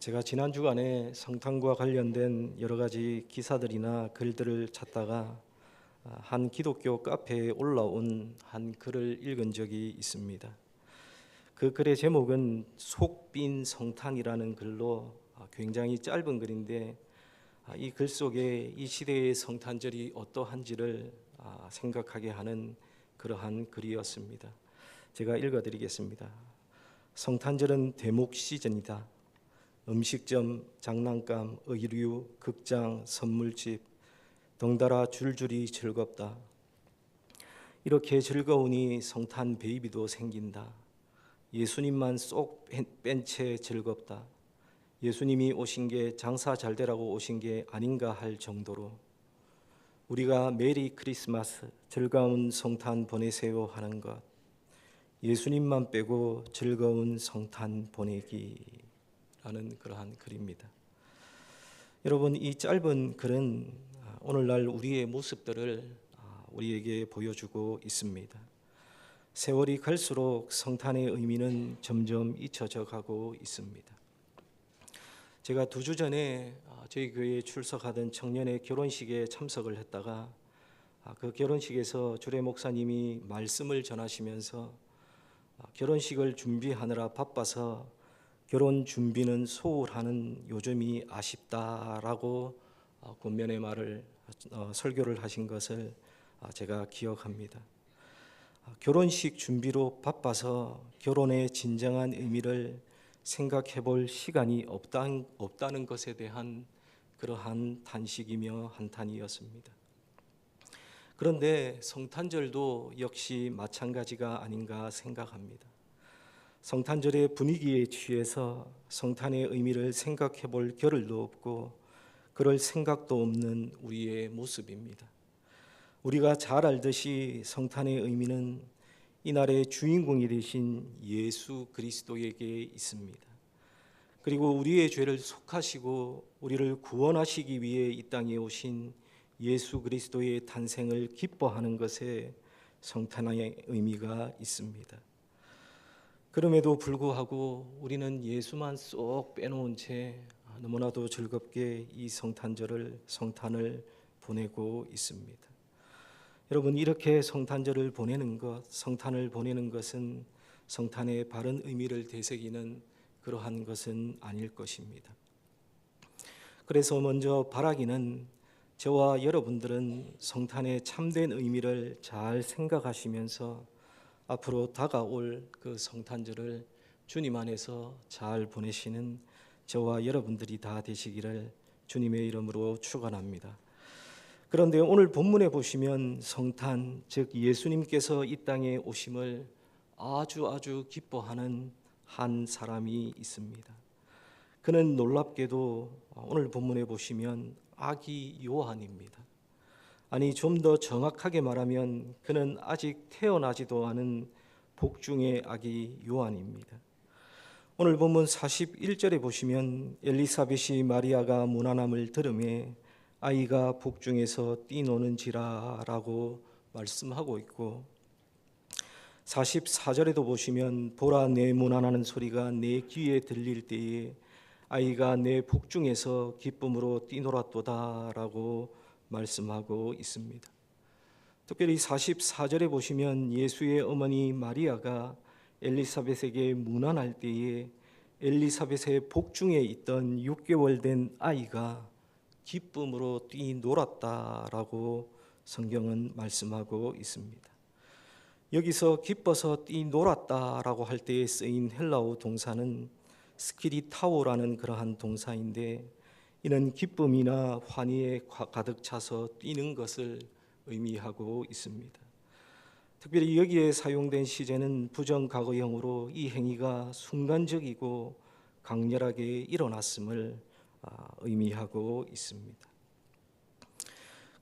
제가 지난 주간에 성탄과 관련된 여러 가지 기사들이나 글들을 찾다가 한 기독교 카페에 올라온 한 글을 읽은 적이 있습니다. 그 글의 제목은 속빈 성탄이라는 글로 굉장히 짧은 글인데 이 글 속에 이 시대의 성탄절이 어떠한지를 생각하게 하는 그러한 글이었습니다. 제가 읽어드리겠습니다. 성탄절은 대목 시즌이다. 음식점, 장난감, 의류, 극장, 선물집 덩달아 줄줄이 즐겁다. 이렇게 즐거우니 성탄 베이비도 생긴다. 예수님만 쏙 뺀 채 즐겁다. 예수님이 오신 게 장사 잘 되라고 오신 게 아닌가 할 정도로 우리가 메리 크리스마스, 즐거운 성탄 보내세요 하는 것, 예수님만 빼고 즐거운 성탄 보내기라는 그러한 글입니다. 여러분, 이 짧은 글은 오늘날 우리의 모습들을 우리에게 보여주고 있습니다. 세월이 갈수록 성탄의 의미는 점점 잊혀져 가고 있습니다. 제가 2주 전에 저희 교회에 출석하던 청년의 결혼식에 참석을 했다가 그 결혼식에서 주례 목사님이 말씀을 전하시면서 결혼식을 준비하느라 바빠서 결혼 준비는 소홀하는 요즘이 아쉽다라고 권면의 말을 설교를 하신 것을 제가 기억합니다. 결혼식 준비로 바빠서 결혼의 진정한 의미를 생각해 볼 시간이 없다는 것에 대한 그러한 탄식이며 한탄이었습니다. 그런데 성탄절도 역시 마찬가지가 아닌가 생각합니다. 성탄절의 분위기에 취해서 성탄의 의미를 생각해 볼 겨를도 없고 그럴 생각도 없는 우리의 모습입니다. 우리가 잘 알듯이 성탄의 의미는 이날의 주인공이 되신 예수 그리스도에게 있습니다. 그리고 우리의 죄를 속하시고 우리를 구원하시기 위해 이 땅에 오신 예수 그리스도의 탄생을 기뻐하는 것에 성탄의 의미가 있습니다. 그럼에도 불구하고 우리는 예수만 쏙 빼놓은 채 너무나도 즐겁게 이 성탄을 보내고 있습니다. 여러분, 이렇게 성탄절을 보내는 것, 성탄을 보내는 것은 성탄의 바른 의미를 되새기는 그러한 것은 아닐 것입니다. 그래서 먼저 바라기는 저와 여러분들은 성탄의 참된 의미를 잘 생각하시면서 앞으로 다가올 그 성탄절을 주님 안에서 잘 보내시는 저와 여러분들이 다 되시기를 주님의 이름으로 축원합니다. 그런데 오늘 본문에 보시면 성탄, 즉 예수님께서 이 땅에 오심을 아주 기뻐하는 한 사람이 있습니다. 그는 놀랍게도 오늘 본문에 보시면 아기 요한입니다. 아니, 좀 더 정확하게 말하면 그는 아직 태어나지도 않은 복중의 아기 요한입니다. 오늘 본문 41절에 보시면 엘리사벳이 마리아가 문안함을 들으매 아이가 복중에서 뛰노는지라라고 말씀하고 있고, 44절에도 보시면 보라, 내 문안하는 소리가 내 귀에 들릴 때에 아이가 내 복중에서 기쁨으로 뛰놀았도다라고 말씀하고 있습니다. 특별히 44절에 보시면 예수의 어머니 마리아가 엘리사벳에게 문안할 때에 엘리사벳의 복중에 있던 6개월 된 아이가 기쁨으로 뛰놀았다라고 성경은 말씀하고 있습니다. 여기서 기뻐서 뛰놀았다라고 할 때에 쓰인 헬라어 동사는 스키리타오라는 그러한 동사인데, 이는 기쁨이나 환희에 가득 차서 뛰는 것을 의미하고 있습니다. 특별히 여기에 사용된 시제는 부정과거형으로 이 행위가 순간적이고 강렬하게 일어났음을 의미하고 있습니다.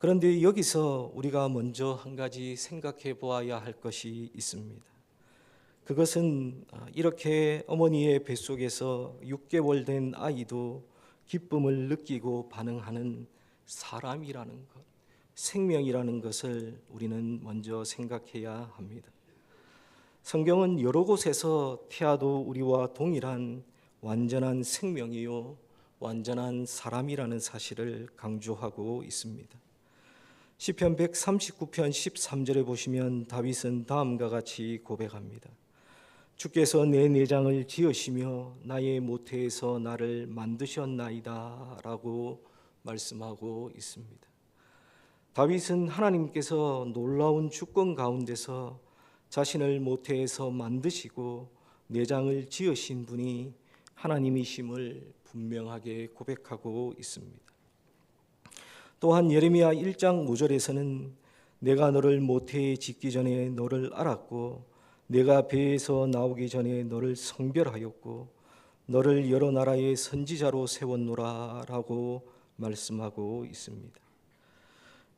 그런데 여기서 우리가 먼저 한 가지 생각해 보아야 할 것이 있습니다. 그것은 이렇게 어머니의 뱃속에서 6개월 된 아이도 기쁨을 느끼고 반응하는 사람이라는 것, 생명이라는 것을 우리는 먼저 생각해야 합니다. 성경은 여러 곳에서 태아도 우리와 동일한 완전한 생명이요 완전한 사람이라는 사실을 강조하고 있습니다. 시편 139편 13절에 보시면 다윗은 다음과 같이 고백합니다. 주께서 내 내장을 지으시며 나의 모태에서 나를 만드셨나이다 라고 말씀하고 있습니다. 다윗은 하나님께서 놀라운 주권 가운데서 자신을 모태에서 만드시고 내장을 지으신 분이 하나님이심을 분명하게 고백하고 있습니다. 또한 예레미야 1장 5절에서는 내가 너를 모태에 짓기 전에 너를 알았고 내가 배에서 나오기 전에 너를 성별하였고 너를 여러 나라의 선지자로 세웠노라 라고 말씀하고 있습니다.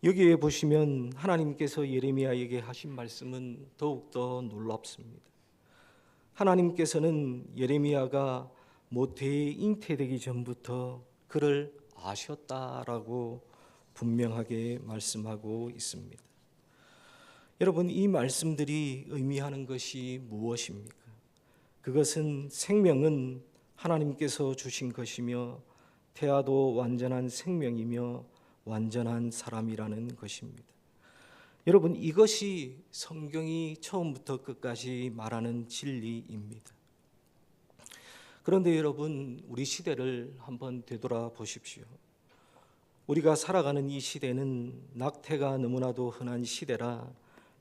여기에 보시면 하나님께서 예레미야에게 하신 말씀은 더욱더 놀랍습니다. 하나님께서는 예레미야가 모태에 잉태되기 전부터 그를 아셨다라고 분명하게 말씀하고 있습니다. 여러분, 이 말씀들이 의미하는 것이 무엇입니까? 그것은 생명은 하나님께서 주신 것이며 태아도 완전한 생명이며 완전한 사람이라는 것입니다. 여러분, 이것이 성경이 처음부터 끝까지 말하는 진리입니다. 그런데 여러분, 우리 시대를 한번 되돌아 보십시오. 우리가 살아가는 이 시대는 낙태가 너무나도 흔한 시대라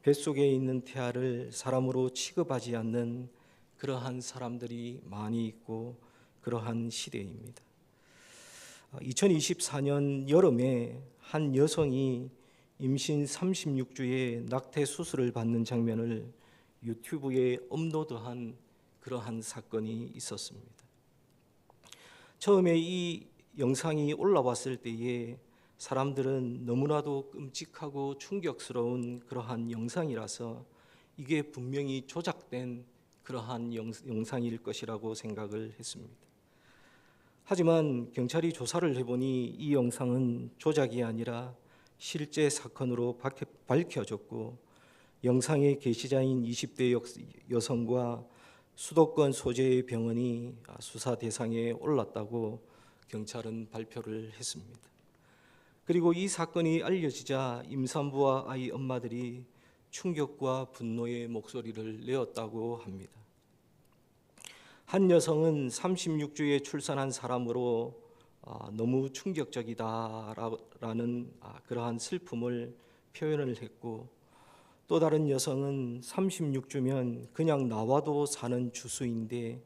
뱃속에 있는 태아를 사람으로 취급하지 않는 그러한 사람들이 많이 있고 그러한 시대입니다. 2024년 여름에 한 여성이 임신 36주에 낙태 수술을 받는 장면을 유튜브에 업로드한 그러한 사건이 있었습니다. 처음에 이 영상이 올라왔을 때에 사람들은 너무나도 끔찍하고 충격스러운 그러한 영상이라서 이게 분명히 조작된 그러한 영상일 것이라고 생각을 했습니다. 하지만 경찰이 조사를 해보니 이 영상은 조작이 아니라 실제 사건으로 밝혀졌고 영상의 게시자인 20대 여성과 수도권 소재의 병원이 수사 대상에 올랐다고 경찰은 발표를 했습니다. 그리고 이 사건이 알려지자 임산부와 아이 엄마들이 충격과 분노의 목소리를 내었다고 합니다. 한 여성은 36주에 출산한 사람으로 너무 충격적이다라는 그러한 슬픔을 표현을 했고, 또 다른 여성은 36주면 그냥 나와도 사는 주수인데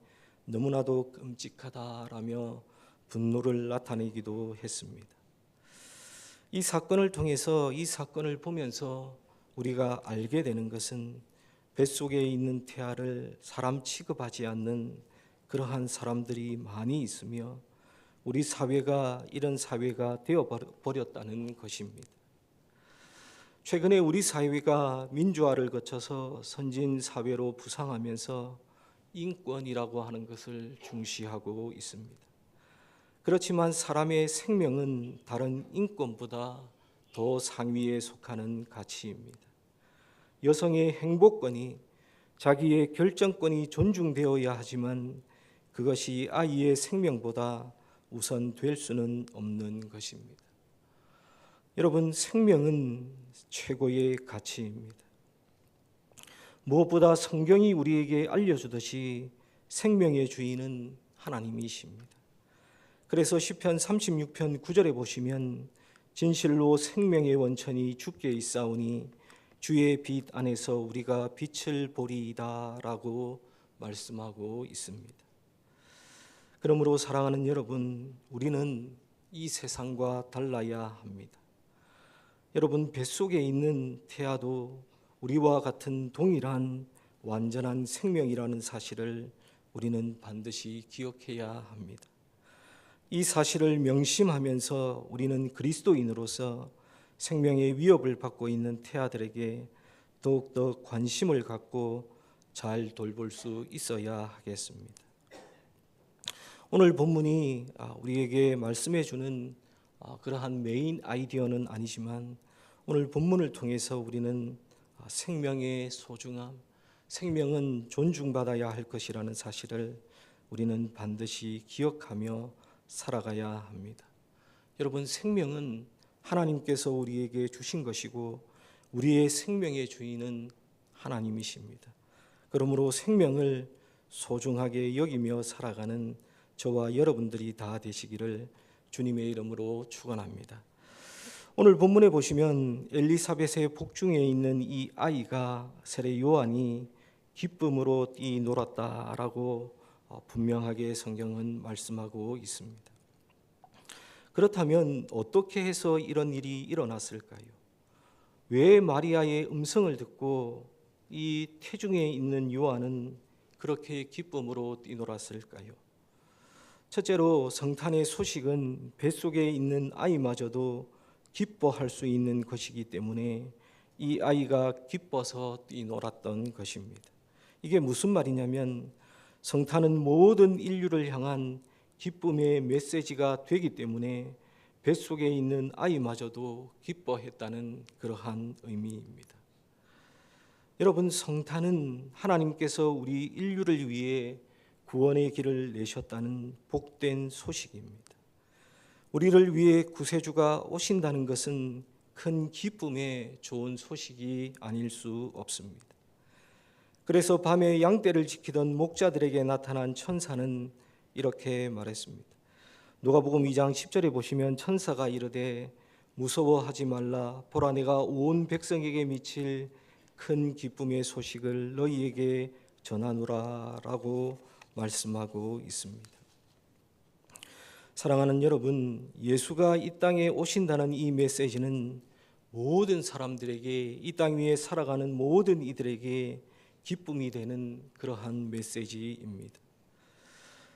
너무나도 끔찍하다라며 분노를 나타내기도 했습니다. 이 사건을 통해서, 이 사건을 보면서 우리가 알게 되는 것은 뱃속에 있는 태아를 사람 취급하지 않는 그러한 사람들이 많이 있으며 우리 사회가 이런 사회가 되어버렸다는 것입니다. 최근에 우리 사회가 민주화를 거쳐서 선진 사회로 부상하면서 인권이라고 하는 것을 중시하고 있습니다. 그렇지만 사람의 생명은 다른 인권보다 더 상위에 속하는 가치입니다. 여성의 행복권이, 자기의 결정권이 존중되어야 하지만 그것이 아이의 생명보다 우선될 수는 없는 것입니다. 여러분, 생명은 최고의 가치입니다. 무엇보다 성경이 우리에게 알려주듯이 생명의 주인은 하나님이십니다. 그래서 시편 36편 9절에 보시면 진실로 생명의 원천이 주께 있사오니 주의 빛 안에서 우리가 빛을 보리이다 라고 말씀하고 있습니다. 그러므로 사랑하는 여러분, 우리는 이 세상과 달라야 합니다. 여러분, 뱃속에 있는 태아도 우리와 같은 동일한 완전한 생명이라는 사실을 우리는 반드시 기억해야 합니다. 이 사실을 명심하면서 우리는 그리스도인으로서 생명의 위협을 받고 있는 태아들에게 더욱더 관심을 갖고 잘 돌볼 수 있어야 하겠습니다. 오늘 본문이 우리에게 말씀해 주는 그러한 메인 아이디어는 아니지만 오늘 본문을 통해서 우리는 생명의 소중함, 생명은 존중받아야 할 것이라는 사실을 우리는 반드시 기억하며 살아가야 합니다. 여러분, 생명은 하나님께서 우리에게 주신 것이고 우리의 생명의 주인은 하나님이십니다. 그러므로 생명을 소중하게 여기며 살아가는 저와 여러분들이 다 되시기를 주님의 이름으로 축원합니다. 오늘 본문에 보시면 엘리사벳의 복중에 있는 이 아이가 세례 요한이 기쁨으로 뛰놀았다라고 분명하게 성경은 말씀하고 있습니다. 그렇다면 어떻게 해서 이런 일이 일어났을까요? 왜 마리아의 음성을 듣고 이 태중에 있는 요한은 그렇게 기쁨으로 뛰놀았을까요? 첫째로 성탄의 소식은 뱃속에 있는 아이마저도 기뻐할 수 있는 것이기 때문에 이 아이가 기뻐서 뛰놀았던 것입니다. 이게 무슨 말이냐면 성탄은 모든 인류를 향한 기쁨의 메시지가 되기 때문에 뱃속에 있는 아이마저도 기뻐했다는 그러한 의미입니다. 여러분, 성탄은 하나님께서 우리 인류를 위해 구원의 길을 내셨다는 복된 소식입니다. 우리를 위해 구세주가 오신다는 것은 큰 기쁨의 좋은 소식이 아닐 수 없습니다. 그래서 밤에 양떼를 지키던 목자들에게 나타난 천사는 이렇게 말했습니다. 누가복음 2장 10절에 보시면 천사가 이르되 무서워하지 말라, 보라 내가 온 백성에게 미칠 큰 기쁨의 소식을 너희에게 전하노라 라고 말씀하고 있습니다. 사랑하는 여러분, 예수가 이 땅에 오신다는 이 메시지는 모든 사람들에게, 이 땅 위에 살아가는 모든 이들에게 기쁨이 되는 그러한 메시지입니다.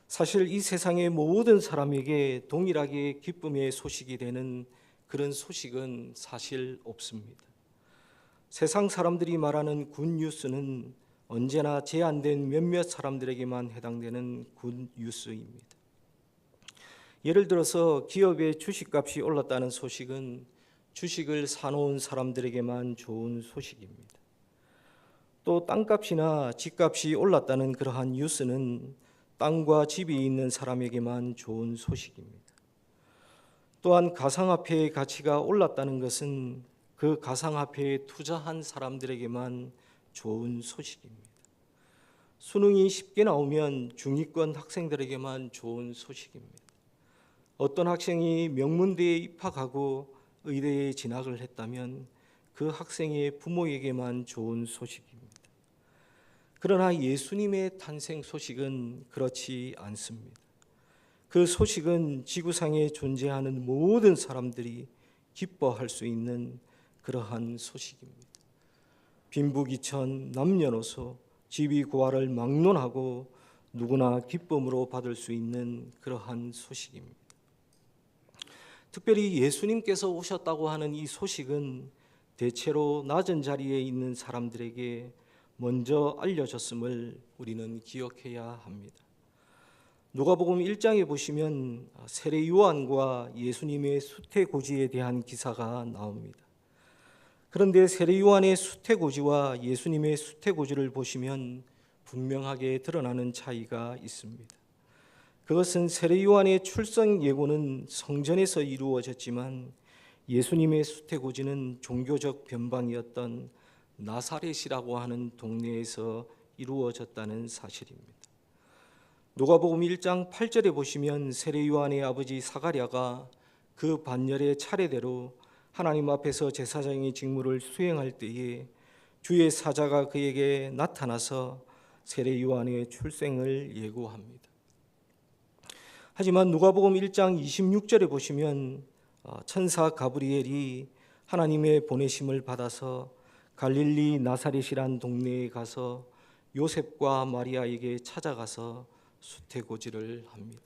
사실 이 세상의 모든 사람에게 동일하게 기쁨의 소식이 되는 그런 소식은 사실 없습니다. 세상 사람들이 말하는 굿뉴스는 언제나 제한된 몇몇 사람들에게만 해당되는 굿뉴스입니다. 예를 들어서 기업의 주식값이 올랐다는 소식은 주식을 사놓은 사람들에게만 좋은 소식입니다. 또 땅값이나 집값이 올랐다는 그러한 뉴스는 땅과 집이 있는 사람에게만 좋은 소식입니다. 또한 가상화폐의 가치가 올랐다는 것은 그 가상화폐에 투자한 사람들에게만 좋은 소식입니다. 수능이 쉽게 나오면 중위권 학생들에게만 좋은 소식입니다. 어떤 학생이 명문대에 입학하고 의대에 진학을 했다면 그 학생의 부모에게만 좋은 소식입니다. 그러나 예수님의 탄생 소식은 그렇지 않습니다. 그 소식은 지구상에 존재하는 모든 사람들이 기뻐할 수 있는 그러한 소식입니다. 빈부귀천, 남녀노소, 지위고하를 막론하고 누구나 기쁨으로 받을 수 있는 그러한 소식입니다. 특별히 예수님께서 오셨다고 하는 이 소식은 대체로 낮은 자리에 있는 사람들에게 먼저 알려졌음을 우리는 기억해야 합니다. 누가복음 1장에 보시면 세례 요한과 예수님의 수태고지에 대한 기사가 나옵니다. 그런데 세례 요한의 수태고지와 예수님의 수태고지를 보시면 분명하게 드러나는 차이가 있습니다. 그것은 세례 요한의 출생 예고는 성전에서 이루어졌지만 예수님의 수태고지는 종교적 변방이었던 나사렛이라고 하는 동네에서 이루어졌다는 사실입니다. 누가복음 1장 8절에 보시면 세례 요한의 아버지 사가랴가 그 반열의 차례대로 하나님 앞에서 제사장의 직무를 수행할 때에 주의 사자가 그에게 나타나서 세례 요한의 출생을 예고합니다. 하지만 누가복음 1장 26절에 보시면 천사 가브리엘이 하나님의 보내심을 받아서 갈릴리 나사렛이란 동네에 가서 요셉과 마리아에게 찾아가서 수태고지를 합니다.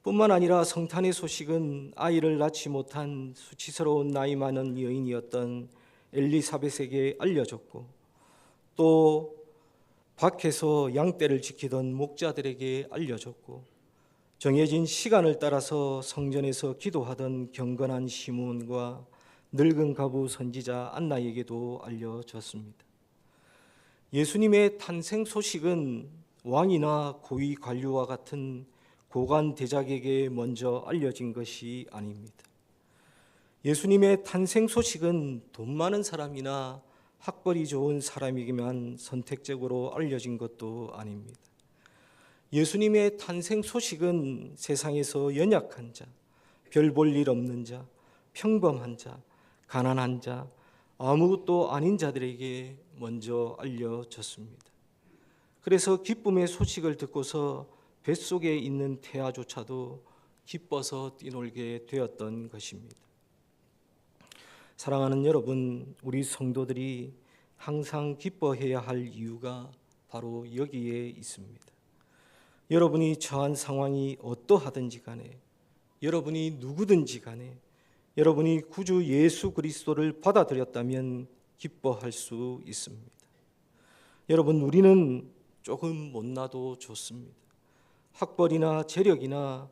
뿐만 아니라 성탄의 소식은 아이를 낳지 못한 수치스러운 나이 많은 여인이었던 엘리사벳에게 알려졌고 또 밖에서 양떼를 지키던 목자들에게 알려졌고 정해진 시간을 따라서 성전에서 기도하던 경건한 시므온과 늙은 과부 선지자 안나에게도 알려졌습니다. 예수님의 탄생 소식은 왕이나 고위 관료와 같은 고관 대작에게 먼저 알려진 것이 아닙니다. 예수님의 탄생 소식은 돈 많은 사람이나 학벌이 좋은 사람에게만 선택적으로 알려진 것도 아닙니다. 예수님의 탄생 소식은 세상에서 연약한 자, 별 볼 일 없는 자, 평범한 자, 가난한 자, 아무것도 아닌 자들에게 먼저 알려졌습니다. 그래서 기쁨의 소식을 듣고서 뱃속에 있는 태아조차도 기뻐서 뛰놀게 되었던 것입니다. 사랑하는 여러분, 우리 성도들이 항상 기뻐해야 할 이유가 바로 여기에 있습니다. 여러분이 처한 상황이 어떠하든지 간에, 여러분이 누구든지 간에, 여러분이 구주 예수 그리스도를 받아들였다면 기뻐할 수 있습니다. 여러분, 우리는 조금 못나도 좋습니다. 학벌이나 재력이나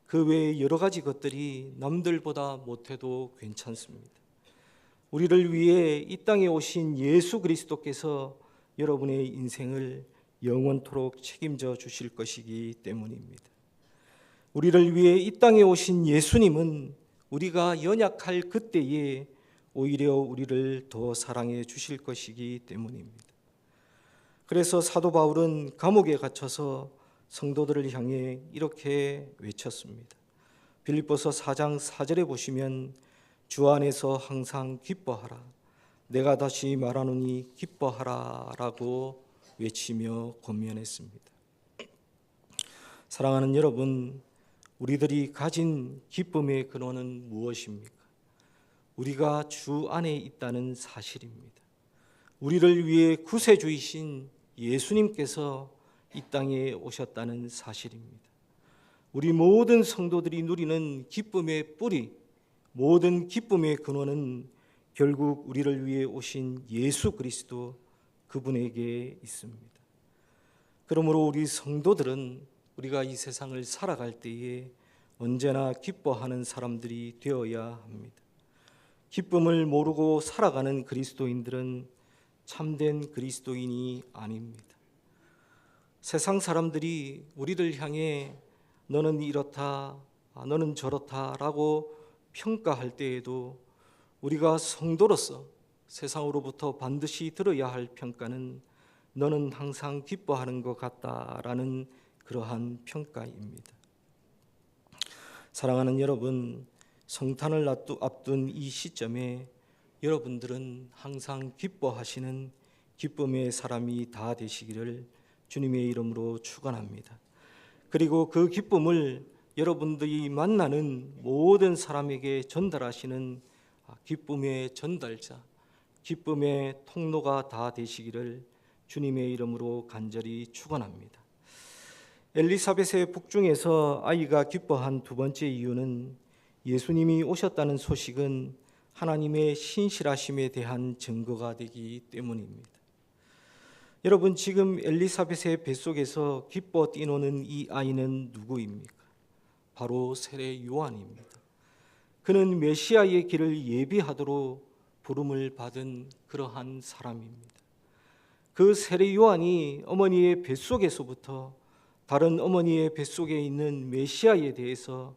그 외의 여러 가지 것들이 남들보다 못해도 괜찮습니다. 우리를 위해 이 땅에 오신 예수 그리스도께서 여러분의 인생을 영원토록 책임져 주실 것이기 때문입니다. 우리를 위해 이 땅에 오신 예수님은 우리가 연약할 그때에 오히려 우리를 더 사랑해 주실 것이기 때문입니다. 그래서 사도 바울은 감옥에 갇혀서 성도들을 향해 이렇게 외쳤습니다. 빌립보서 4장 4절에 보시면 주 안에서 항상 기뻐하라. 내가 다시 말하노니 기뻐하라 라고 외치며 권면했습니다. 사랑하는 여러분, 우리들이 가진 기쁨의 근원은 무엇입니까? 우리가 주 안에 있다는 사실입니다. 우리를 위해 구세주이신 예수님께서 이 땅에 오셨다는 사실입니다. 우리 모든 성도들이 누리는 기쁨의 뿌리, 모든 기쁨의 근원은 결국 우리를 위해 오신 예수 그리스도 그분에게 있습니다. 그러므로 우리 성도들은 우리가 이 세상을 살아갈 때에 언제나 기뻐하는 사람들이 되어야 합니다. 기쁨을 모르고 살아가는 그리스도인들은 참된 그리스도인이 아닙니다. 세상 사람들이 우리를 향해 너는 이렇다, 너는 저렇다 라고 평가할 때에도 우리가 성도로서 세상으로부터 반드시 들어야 할 평가는 너는 항상 기뻐하는 것 같다라는 그러한 평가입니다. 사랑하는 여러분, 성탄을 앞둔 이 시점에 여러분들은 항상 기뻐하시는 기쁨의 사람이 다 되시기를 주님의 이름으로 축원합니다. 그리고 그 기쁨을 여러분들이 만나는 모든 사람에게 전달하시는 기쁨의 전달자, 기쁨의 통로가 다 되시기를 주님의 이름으로 간절히 축원합니다. 엘리사벳의 북중에서 아이가 기뻐한 두 번째 이유는 예수님이 오셨다는 소식은 하나님의 신실하심에 대한 증거가 되기 때문입니다. 여러분, 지금 엘리사벳의 뱃속에서 기뻐 뛰노는 이 아이는 누구입니까? 바로 세례 요한입니다. 그는 메시아의 길을 예비하도록 부름을 받은 그러한 사람입니다. 그 세례 요한이 어머니의 뱃속에서부터 다른 어머니의 뱃속에 있는 메시아에 대해서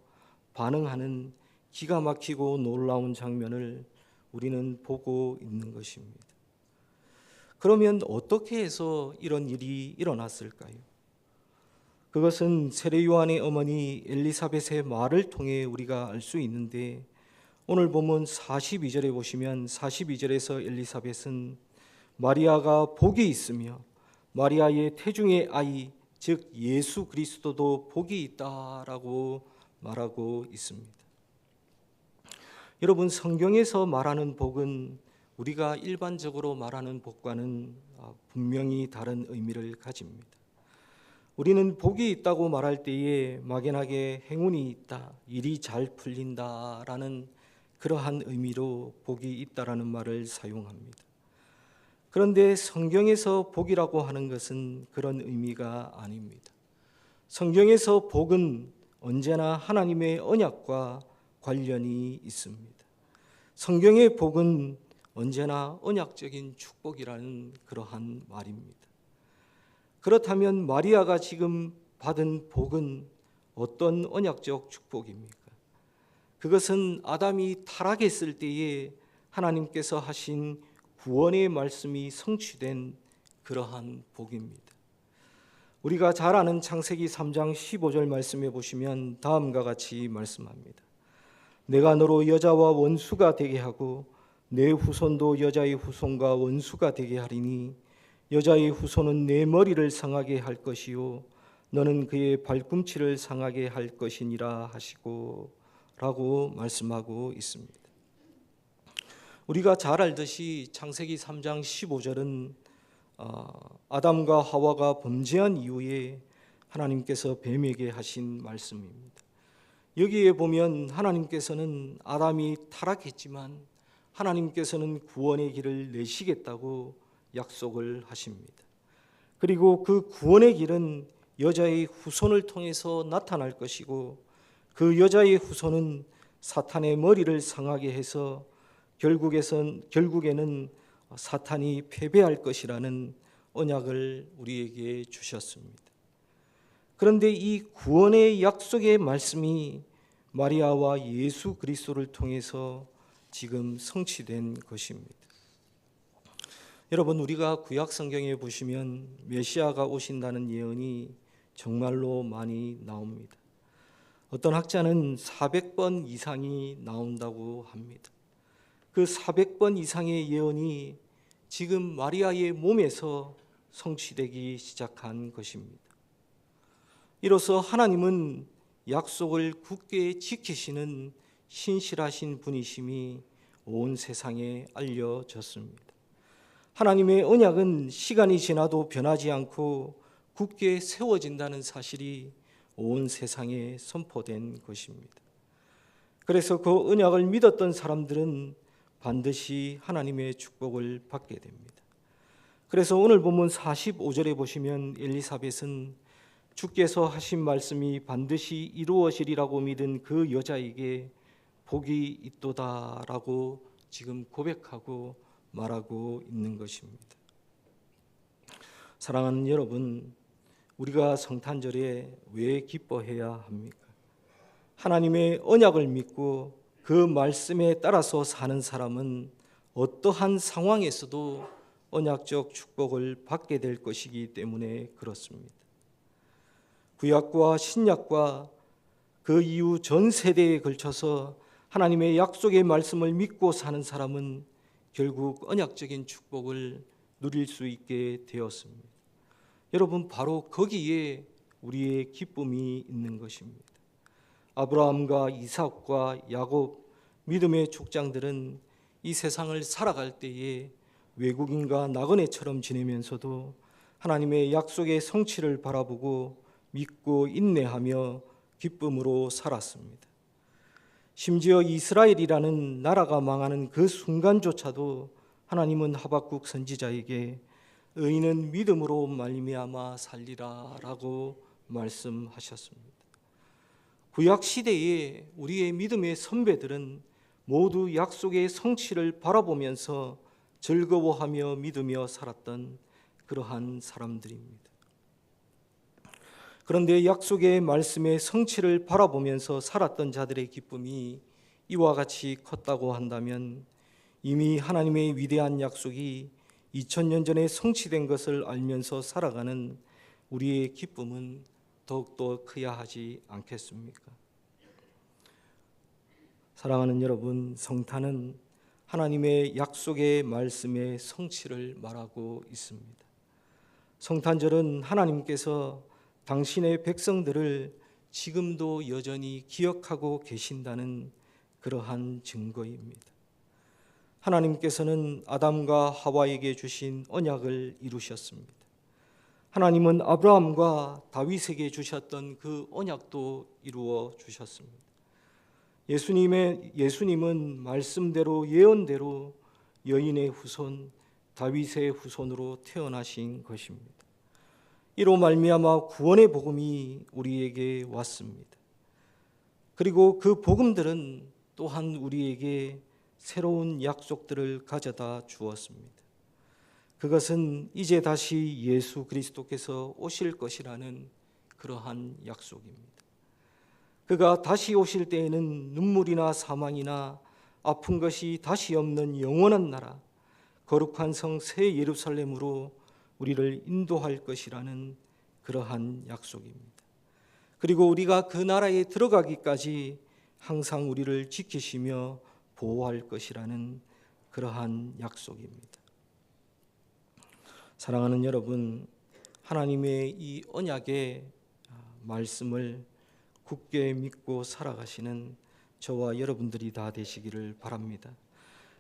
반응하는 기가 막히고 놀라운 장면을 우리는 보고 있는 것입니다. 그러면 어떻게 해서 이런 일이 일어났을까요? 그것은 세례 요한의 어머니 엘리사벳의 말을 통해 우리가 알 수 있는데, 오늘 본문 42절에 보시면 42절에서 엘리사벳은 마리아가 복이 있으며 마리아의 태중의 아이 즉 예수 그리스도도 복이 있다라고 말하고 있습니다. 여러분, 성경에서 말하는 복은 우리가 일반적으로 말하는 복과는 분명히 다른 의미를 가집니다. 우리는 복이 있다고 말할 때에 막연하게 행운이 있다, 일이 잘 풀린다라는 그러한 의미로 복이 있다라는 말을 사용합니다. 그런데 성경에서 복이라고 하는 것은 그런 의미가 아닙니다. 성경에서 복은 언제나 하나님의 언약과 관련이 있습니다. 성경의 복은 언제나 언약적인 축복이라는 그러한 말입니다. 그렇다면 마리아가 지금 받은 복은 어떤 언약적 축복입니까? 그것은 아담이 타락했을 때에 하나님께서 하신 구원의 말씀이 성취된 그러한 복입니다. 우리가 잘 아는 창세기 3장 15절 말씀에 보시면 다음과 같이 말씀합니다. 내가 너로 여자와 원수가 되게 하고 내 후손도 여자의 후손과 원수가 되게 하리니 여자의 후손은 내 머리를 상하게 할 것이요 너는 그의 발꿈치를 상하게 할 것이니라 하시고 라고 말씀하고 있습니다. 우리가 잘 알듯이 창세기 3장 15절은 아담과 하와가 범죄한 이후에 하나님께서 뱀에게 하신 말씀입니다. 여기에 보면 하나님께서는 아담이 타락했지만 하나님께서는 구원의 길을 내시겠다고 약속을 하십니다. 그리고 그 구원의 길은 여자의 후손을 통해서 나타날 것이고 그 여자의 후손은 사탄의 머리를 상하게 해서 결국에는 사탄이 패배할 것이라는 언약을 우리에게 주셨습니다. 그런데 이 구원의 약속의 말씀이 마리아와 예수 그리스도를 통해서 지금 성취된 것입니다. 여러분, 우리가 구약 성경에 보시면 메시아가 오신다는 예언이 정말로 많이 나옵니다. 어떤 학자는 400번 이상이 나온다고 합니다. 그 400번 이상의 예언이 지금 마리아의 몸에서 성취되기 시작한 것입니다. 이로써 하나님은 약속을 굳게 지키시는 신실하신 분이심이 온 세상에 알려졌습니다. 하나님의 언약은 시간이 지나도 변하지 않고 굳게 세워진다는 사실이 온 세상에 선포된 것입니다. 그래서 그 언약을 믿었던 사람들은 반드시 하나님의 축복을 받게 됩니다. 그래서 오늘 본문 45절에 보시면 엘리사벳은 주께서 하신 말씀이 반드시 이루어지리라고 믿은 그 여자에게 복이 있도다라고 지금 고백하고 말하고 있는 것입니다. 사랑하는 여러분, 우리가 성탄절에 왜 기뻐해야 합니까? 하나님의 언약을 믿고 그 말씀에 따라서 사는 사람은 어떠한 상황에서도 언약적 축복을 받게 될 것이기 때문에 그렇습니다. 구약과 신약과 그 이후 전 세대에 걸쳐서 하나님의 약속의 말씀을 믿고 사는 사람은 결국 언약적인 축복을 누릴 수 있게 되었습니다. 여러분, 바로 거기에 우리의 기쁨이 있는 것입니다. 아브라함과 이삭과 야곱, 믿음의 족장들은 이 세상을 살아갈 때에 외국인과 나그네처럼 지내면서도 하나님의 약속의 성취를 바라보고 믿고 인내하며 기쁨으로 살았습니다. 심지어 이스라엘이라는 나라가 망하는 그 순간조차도 하나님은 하박국 선지자에게 의인은 믿음으로 말미암아 살리라라고 말씀하셨습니다. 구약 시대에 우리의 믿음의 선배들은 모두 약속의 성취를 바라보면서 즐거워하며 믿으며 살았던 그러한 사람들입니다. 그런데 약속의 말씀의 성취를 바라보면서 살았던 자들의 기쁨이 이와 같이 컸다고 한다면 이미 하나님의 위대한 약속이 2000년 전에 성취된 것을 알면서 살아가는 우리의 기쁨은 더욱더 커야 하지 않겠습니까? 사랑하는 여러분, 성탄은 하나님의 약속의 말씀의 성취를 말하고 있습니다. 성탄절은 하나님께서 당신의 백성들을 지금도 여전히 기억하고 계신다는 그러한 증거입니다. 하나님께서는 아담과 하와에게 주신 언약을 이루셨습니다. 하나님은 아브라함과 다윗에게 주셨던 그 언약도 이루어 주셨습니다. 예수님은 말씀대로 예언대로 여인의 후손 다윗의 후손으로 태어나신 것입니다. 이로 말미암아 구원의 복음이 우리에게 왔습니다. 그리고 그 복음들은 또한 우리에게 새로운 약속들을 가져다 주었습니다. 그것은 이제 다시 예수 그리스도께서 오실 것이라는 그러한 약속입니다. 그가 다시 오실 때에는 눈물이나 사망이나 아픈 것이 다시 없는 영원한 나라, 거룩한 성 새 예루살렘으로 우리를 인도할 것이라는 그러한 약속입니다. 그리고 우리가 그 나라에 들어가기까지 항상 우리를 지키시며 보호할 것이라는 그러한 약속입니다. 사랑하는 여러분, 하나님의 이 언약의 말씀을 굳게 믿고 살아가시는 저와 여러분들이 다 되시기를 바랍니다.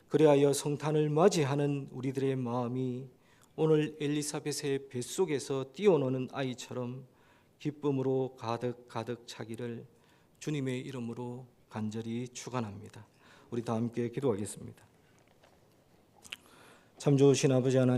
그리하여 성탄을 맞이하는 우리들의 마음이 오늘 엘리사벳의 뱃속에서 뛰어노는 아이처럼 기쁨으로 가득 차기를 주님의 이름으로 간절히 축원합니다. 우리 다 함께 기도하겠습니다. 참 좋으신 아버지 하나님,